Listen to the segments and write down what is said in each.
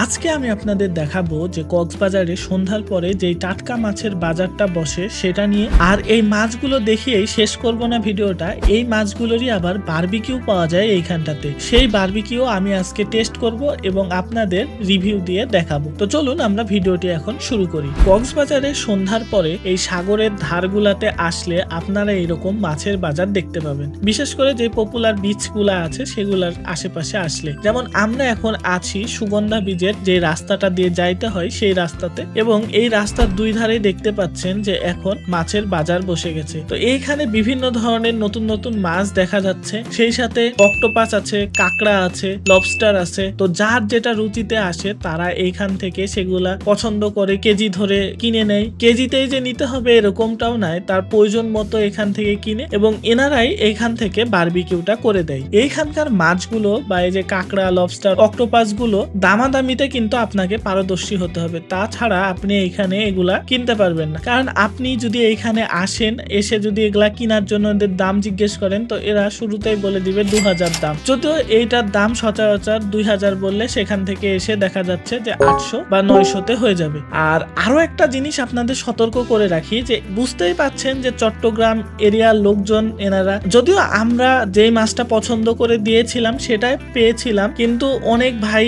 আজকে আমি আপনাদের দেখাবো যে কক্সবাজারে সন্ধ্যার পরে যেই টাটকা মাছের বাজারটা বসে সেটা নিয়ে। আর এই মাছগুলো দেখিয়েই শেষ করব না ভিডিওটা। এই মাছগুলোরই আবার বারবিকিউ পাওয়া যায় এইখানটাতে। সেই বারবিকিউ আমি আজকে টেস্ট করব এবং আপনাদের রিভিউ দিয়ে দেখাবো। তো চলুন আমরা ভিডিওটি এখন শুরু করি। কক্সবাজারে সন্ধ্যার পরে এই সাগরের ধারগুলাতে আসলে আপনারা এরকম মাছের বাজার দেখতে পাবেন। বিশেষ করে যে পপুলার বিচগুলা আছে সেগুলার আশেপাশে আসলে, যেমন আমরা এখন আছি সুগন্ধা বিচের যে রাস্তাটা দিয়ে যাইতে হয় সেই রাস্তাতে, এবং এই রাস্তার দুই ধারে দেখতে পাচ্ছেন যে এখন মাছের বাজার বসে গেছে। তো এইখানে বিভিন্ন ধরনের নতুন নতুন মাছ দেখা যাচ্ছে, সেই সাথে অক্টোপাস আছে, কাঁকড়া আছে, লবস্টার আছে। তো যার যেটা রুচিতে আসে তারা এইখান থেকে সেগুলা পছন্দ করে কেজি ধরে কিনে নেয়। কেজিতেই যে নিতে হবে এরকমটাও নয়, তার প্রয়োজন মতো এখান থেকে কিনে এবং এনারাই এইখান থেকে বারবিকিউটা করে দেয়। এইখানকার মাছগুলো বা এই যে কাঁকড়া, লবস্টার, অক্টোপাস গুলো দামাদামিতে কিন্তু আপনাকে পারদর্শী হতে হবে, তাছাড়া আপনি এইখানে এগুলা কিনতে পারবেন না। কারণ আপনি যদি এইখানে আসেন, এসে যদি এগুলা কেনার জন্য এদের দাম জিজ্ঞেস করেন তো এরা শুরুতেই বলে দিবে 2000 দাম। যদিও এইটার দাম সচরাচর 2000 বললে সেখান থেকে এসে দেখা যাচ্ছে যে 800 বা 900-তে হয়ে যাবে। আর আরো একটা জিনিস আপনাদের সতর্ক করে রাখি, যে বুঝতেই পাচ্ছেন যে চট্টগ্রাম এরিয়ার লোকজন এনারা, যদিও আমরা যেই মাছটা পছন্দ করে দিয়েছিলাম সেটাই পেয়েছিলাম, কিন্তু অনেক ভাই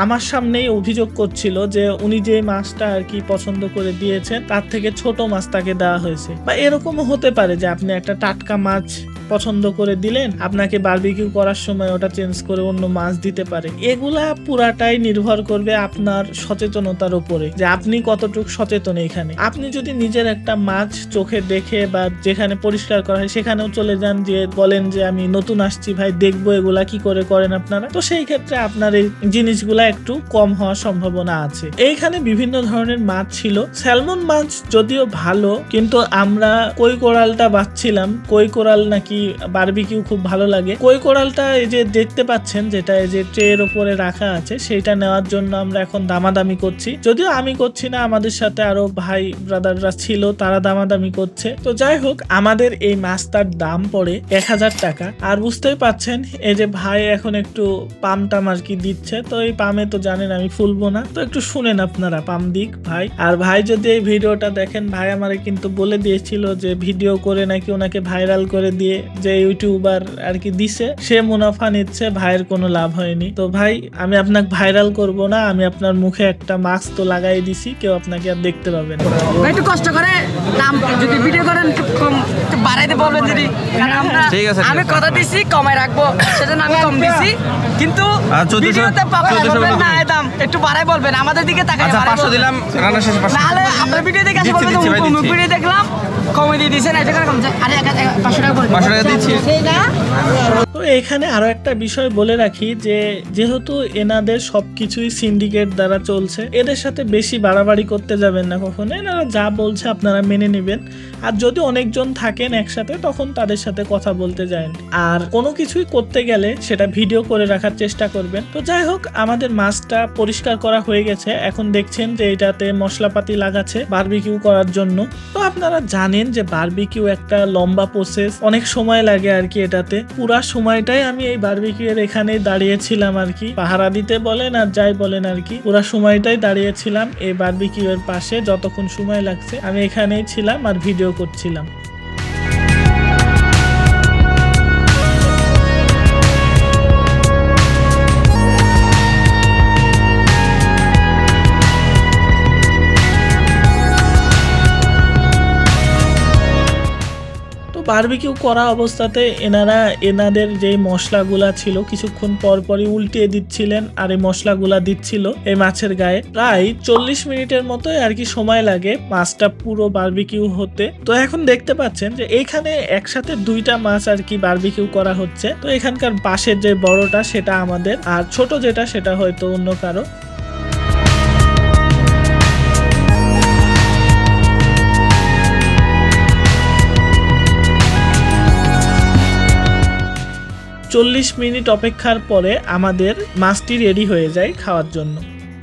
আমার সামনেই অভিযোগ করছিল যে উনি যে মাছটা আর কি পছন্দ করে দিয়েছেন তার থেকে ছোট মাছ তাকে দেওয়া হয়েছে। বা এরকমও হতে পারে যে আপনি একটা টাটকা মাছ পছন্দ করে দিলেন, আপনাকে বারবিকিউ করার সময় ওটা চেঞ্জ করে অন্য মাছ দিতে পারে। এগুলা পুরাটাই নির্ভর করবে আপনার সচেতনতার উপরে, যে আপনি কতটুকু সচেতন। এখানে আপনি যদি নিজের একটা মাছ চোখে দেখে বা যেখানে পরিষ্কার করা হয় সেখানেও চলে যান, যে বলেন যে আমি নতুন আসছি ভাই, দেখবো এগুলা কি করে করেন আপনারা, তো সেই ক্ষেত্রে আপনার এই জিনিসগুলা একটু কম হওয়ার সম্ভাবনা আছে। এইখানে বিভিন্ন ধরনের মাছ ছিল। স্যালমন মাছ যদিও ভালো, কিন্তু আমরা কই কোরালটা বাছছিলাম। কই কোরাল নাকি বারবিকিউ খুব ভালো লাগে। কই কোরালটা এই যে দেখতে পাচ্ছেন, যেটা এই যে ট্রের উপরে রাখা আছে, সেইটা নেওয়ার জন্য আমরা এখন দামাদামি করছি। যদিও আমি করছি না, আমাদের সাথে আরো ভাই ব্রাদাররা ছিল, তারা দামাদামি করছে। তো যাই হোক, আমাদের এই মাছটার দাম পড়ে 1000 টাকা। আর বুঝতেই পাচ্ছেন এই যে ভাই এখন একটু পাম টাম আর কি দিচ্ছে। তো এই পামে তো জানেন আমি ফুলবো না, তো একটু শুনেন আপনারা, পাম দিক ভাই। আর ভাই যদি এই ভিডিওটা দেখেন, ভাই আমারে কিন্তু বলে দিয়েছিল যে ভিডিও করে নাকি ওনাকে ভাইরাল করে দিয়ে যে ইউটিউবার আর কি দিছে, সে মুনাফা নিচ্ছে, ভাইয়ের কোনো লাভ হয়নি। তো ভাই আমি আপনাকে ভাইরাল করব না, আমি আপনার মুখে একটা মাস্ক তো লাগাই দিছি, কেউ আপনাকে আর দেখতে পাবে না। একটু কষ্ট করে দাম যদি ভিডিও করেন একটু কম বাড়াইতে বলবেন যদি, আমি কথা দিছি কমাই রাখবো, সেজন্য আমি কম দিছি। কিন্তু ভিডিওতে বলবেন না এই দাম একটু বাড়াই বলবেন, আমাদের দিকে তাকাই। আচ্ছা 500 দিলাম, রান্না শেষে 500। নালে আপনার ভিডিও দেখে আসে বলবেন ভিডিও দেখলাম কমে দিয়ে দিয়েছেন, এটা কেন কমছে? আরে 500 টাকা বলবেন, 500 টাকা দিচ্ছি। তো এখানে আরো একটা বিষয় বলে রাখি, যে যেহেতু এনাদের সবকিছুই সিন্ডিকেট দ্বারা চলছে, এদের সাথে বেশি বাড়াবাড়ি করতে যাবেন না কখনো। এনারা যা বলছে আপনারা মেনে নেবেন। আর যদি অনেকজন থাকেন একসাথে তখন তাদের সাথে কথা বলতে যান। আর কোনো কিছুই করতে গেলে সেটা ভিডিও করে রাখার চেষ্টা করবেন। তো যাই হোক, আমাদের মাছটা পরিষ্কার করা হয়ে গেছে। এখন দেখছেন যে এটাতে মশলাপাতি লাগাচ্ছে বারবিকিউ করার জন্য। তো আপনারা জানেন যে বারবিকিউ একটা লম্বা প্রসেস, অনেক সময় লাগে আর কি। এটাতে পুরা সময়টাই আমি এই বারবিকিউ এর এখানেই দাঁড়িয়েছিলাম আর কি, পাহারা দিতে বলেন আর যাই বলেন আর কি, পুরা সময়টাই দাঁড়িয়েছিলাম এই বারবিকিউ এর পাশে। যতক্ষণ সময় লাগছে আমি এখানেই ছিলাম আর ভিডিও করছিলাম। বারবিকিউ করা অবস্থাতে এনাদের যে মশলাগুলা ছিল কিছুক্ষণ পর পরই উল্টিয়ে দিচ্ছিলেন, আর এই মশলাগুলা দিচ্ছিল এই মাছের গায়ে। প্রায় 40 মিনিটের মতো আর কি সময় লাগে মাছটা পুরো বারবিকিউ হতে। তো এখন দেখতে পাচ্ছেন যে এইখানে একসাথে 2টা মাছ আর কি বারবিকিউ করা হচ্ছে। তো এখানকার পাশের যে বড়টা সেটা আমাদের, আর ছোট যেটা সেটা হয়তো অন্য কারো। 40 মিনিট অপেক্ষার পরে আমাদের মাছটি রেডি হয়ে যায় খাওয়ার জন্য।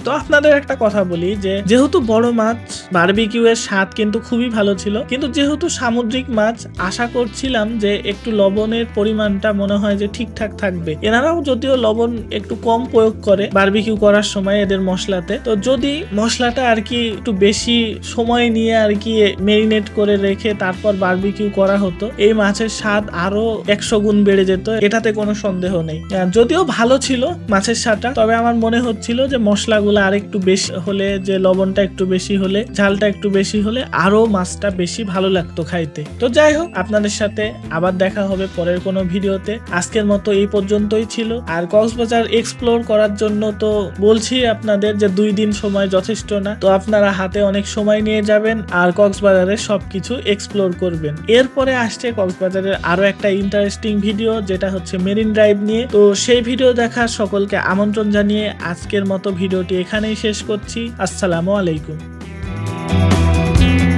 তো আপনাদের একটা কথা বলি যে যেহেতু বড় মাছ বারবিকিউ এর স্বাদ কিন্তু খুবই ভালো ছিল, কিন্তু যেহেতু সামুদ্রিক মাছ আশা করছিলাম যে একটু লবণের পরিমাণটা মনে হয় যে ঠিকঠাক থাকবে। এনারাও যদিও লবণ একটু কম প্রয়োগ করে বারবিকিউ করার সময় এদের মশলাতে, তো যদি মশলাটা আর কি একটু বেশি সময় নিয়ে আর কি মেরিনেট করে রেখে তারপর বারবিকিউ করা হতো, এই মাছের স্বাদ আরো 100 গুণ বেড়ে যেত, এটাতে কোনো সন্দেহ নেই। যদিও ভালো ছিল মাছের স্বাদটা, তবে আমার মনে হচ্ছিল যে মশলাগুলো আর একটু বেশি হলে, যে লবণটা একটু বেশি হলে, ঝালটা একটু বেশি হলে আরো মাছটা বেশি ভালো লাগতো খাইতে। তো যাই হোক, আপনাদের সাথে আবার দেখা হবে পরের কোনো ভিডিওতে। আজকের মতো এই পর্যন্তই ছিল। আর কক্সবাজার এক্সপ্লোর করার জন্য তো বলছি আপনাদের যে 2 দিন সময় যথেষ্ট না, তো আপনারা হাতে অনেক সময় নিয়ে যাবেন আর কক্সবাজারের সবকিছু এক্সপ্লোর করবেন। এরপরে আসছে কক্সবাজারের আরো একটা ইন্টারেস্টিং ভিডিও, যেটা হচ্ছে মেরিন ড্রাইভ নিয়ে। তো সেই ভিডিও দেখার সকলকে আমন্ত্রণ জানিয়ে আজকের মতো ভিডিওটি এখানেই শেষ করছি। আসসালামু আলাইকুম।